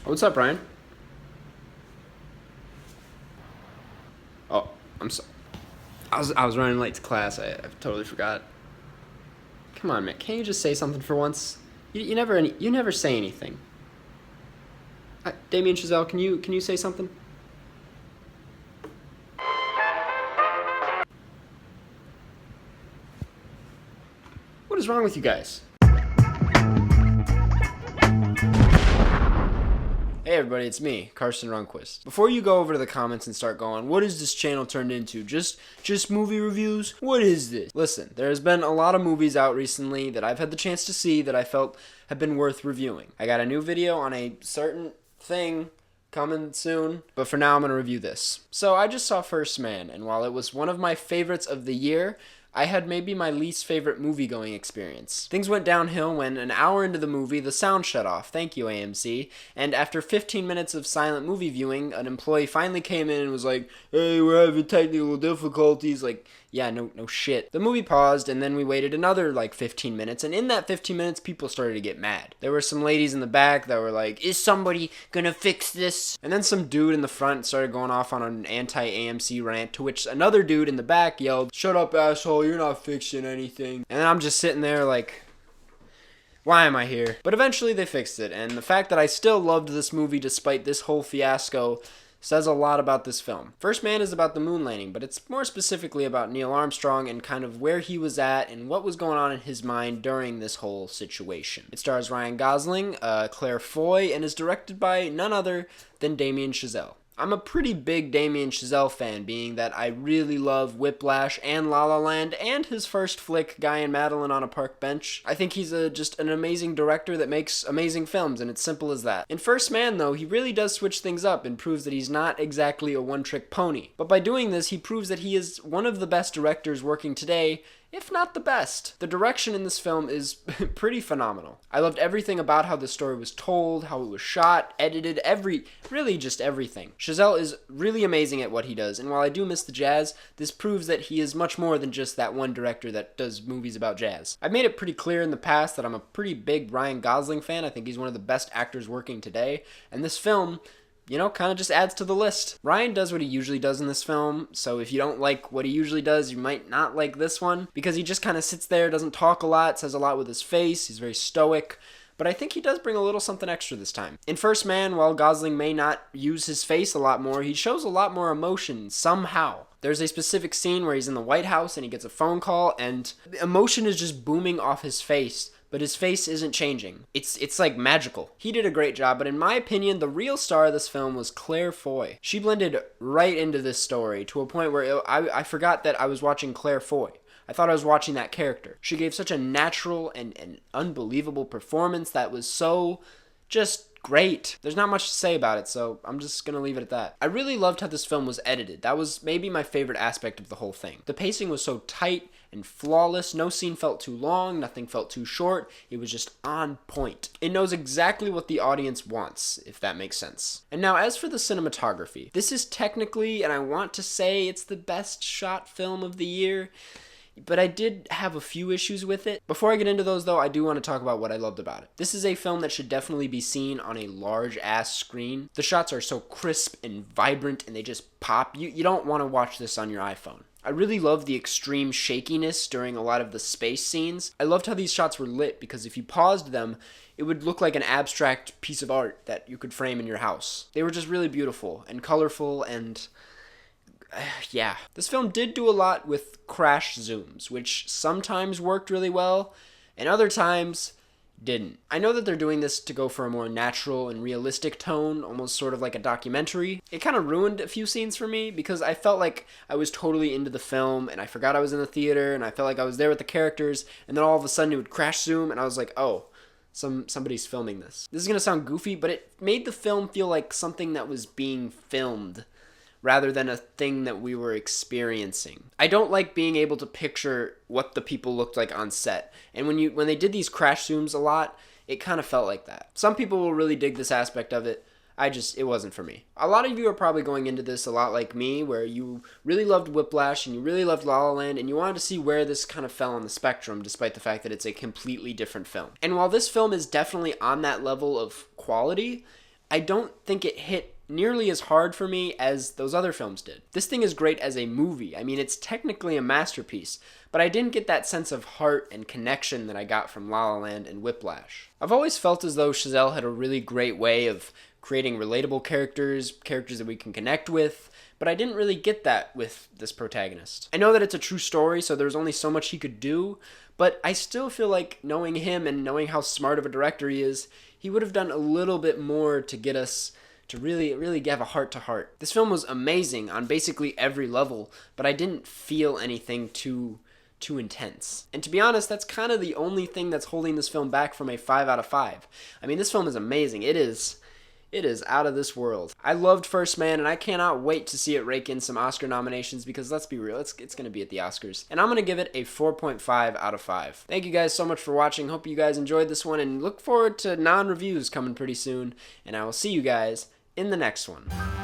What's up, Brian? Oh, I'm sorry. I was running late to class. I totally forgot. Come on, man. Can't you just say something for once? You never say anything. Damien Chazelle, can you say something? What is wrong with you guys? Hey everybody, it's me, Karsten Runquist. Before you go over to the comments and start going, what is this channel turned into? Just movie reviews? What is this? Listen, there's been a lot of movies out recently that I've had the chance to see that I felt have been worth reviewing. I got a new video on a certain thing coming soon, but for now I'm going to review this. So I just saw First Man, and while it was one of my favorites of the year, I had maybe my least favorite movie-going experience. Things went downhill when, an hour into the movie, the sound shut off, thank you AMC, and after 15 minutes of silent movie viewing, an employee finally came in and was like, "Hey, we're having technical difficulties," like, yeah, no shit. The movie paused, and then we waited another, 15 minutes, and in that 15 minutes, people started to get mad. There were some ladies in the back that were like, "Is somebody gonna fix this?" And then some dude in the front started going off on an anti-AMC rant, to which another dude in the back yelled, "Shut up, asshole, you're not fixing anything." And then I'm just sitting there like, why am I here? But eventually they fixed it, and the fact that I still loved this movie despite this whole fiasco says a lot about this film. First Man is about the moon landing, but it's more specifically about Neil Armstrong and kind of where he was at and what was going on in his mind during this whole situation. It stars Ryan Gosling, Claire Foy, and is directed by none other than Damien Chazelle. I'm a pretty big Damien Chazelle fan, being that I really love Whiplash and La La Land and his first flick, Guy and Madeline on a Park Bench. I think he's just an amazing director that makes amazing films, and it's simple as that. In First Man, though, he really does switch things up and proves that he's not exactly a one-trick pony. But by doing this, he proves that he is one of the best directors working today, if not the best. The direction in this film is pretty phenomenal. I loved everything about how the story was told, how it was shot, edited, really just everything. Chazelle is really amazing at what he does, and while I do miss the jazz, this proves that he is much more than just that one director that does movies about jazz. I've made it pretty clear in the past that I'm a pretty big Ryan Gosling fan. I think he's one of the best actors working today, and this film, kind of just adds to the list. Ryan does what he usually does in this film, so if you don't like what he usually does, you might not like this one, because he just kind of sits there, doesn't talk a lot, says a lot with his face, he's very stoic, but I think he does bring a little something extra this time. In First Man, while Gosling may not use his face a lot more, he shows a lot more emotion, somehow. There's a specific scene where he's in the White House and he gets a phone call, and the emotion is just booming off his face, but his face isn't changing. It's like magical. He did a great job, but in my opinion, the real star of this film was Claire Foy. She blended right into this story to a point where I forgot that I was watching Claire Foy. I thought I was watching that character. She gave such a natural and unbelievable performance that was so just great. There's not much to say about it, so I'm just gonna leave it at that. I really loved how this film was edited. That was maybe my favorite aspect of the whole thing. The pacing was so tight and flawless. No scene felt too long, nothing felt too short. It was just on point. It knows exactly what the audience wants, if that makes sense. And now, as for the cinematography, this is technically, and I want to say it's the best shot film of the year, but I did have a few issues with it. Before I get into those, though, I do want to talk about what I loved about it. This is a film that should definitely be seen on a large-ass screen. The shots are so crisp and vibrant, and they just pop. You don't want to watch this on your iPhone. I really loved the extreme shakiness during a lot of the space scenes. I loved how these shots were lit, because if you paused them, it would look like an abstract piece of art that you could frame in your house. They were just really beautiful and colorful, and yeah. This film did do a lot with crash zooms, which sometimes worked really well, and other times didn't. I know that they're doing this to go for a more natural and realistic tone, almost sort of like a documentary. It kind of ruined a few scenes for me, because I felt like I was totally into the film, and I forgot I was in the theater, and I felt like I was there with the characters, and then all of a sudden it would crash zoom, and I was like, oh, somebody's filming this. This is gonna sound goofy, but it made the film feel like something that was being filmed, rather than a thing that we were experiencing. I don't like being able to picture what the people looked like on set. And when they did these crash zooms a lot, it kind of felt like that. Some people will really dig this aspect of it. It wasn't for me. A lot of you are probably going into this a lot like me, where you really loved Whiplash and you really loved La La Land, and you wanted to see where this kind of fell on the spectrum, despite the fact that it's a completely different film. And while this film is definitely on that level of quality, I don't think it hit nearly as hard for me as those other films did. This thing is great as a movie. I mean, it's technically a masterpiece, but I didn't get that sense of heart and connection that I got from La La Land and Whiplash. I've always felt as though Chazelle had a really great way of creating relatable characters that we can connect with, but I didn't really get that with this protagonist. I know that it's a true story, so there's only so much he could do, but I still feel like, knowing him and knowing how smart of a director he is, he would have done a little bit more to get us to really have a heart-to-heart. This film was amazing on basically every level, but I didn't feel anything too intense. And to be honest, that's kind of the only thing that's holding this film back from a 5 out of 5. I mean, this film is amazing. It is out of this world. I loved First Man, and I cannot wait to see it rake in some Oscar nominations, because let's be real, it's going to be at the Oscars. And I'm going to give it a 4.5 out of 5. Thank you guys so much for watching. Hope you guys enjoyed this one, and look forward to non-reviews coming pretty soon. And I will see you guys in the next one.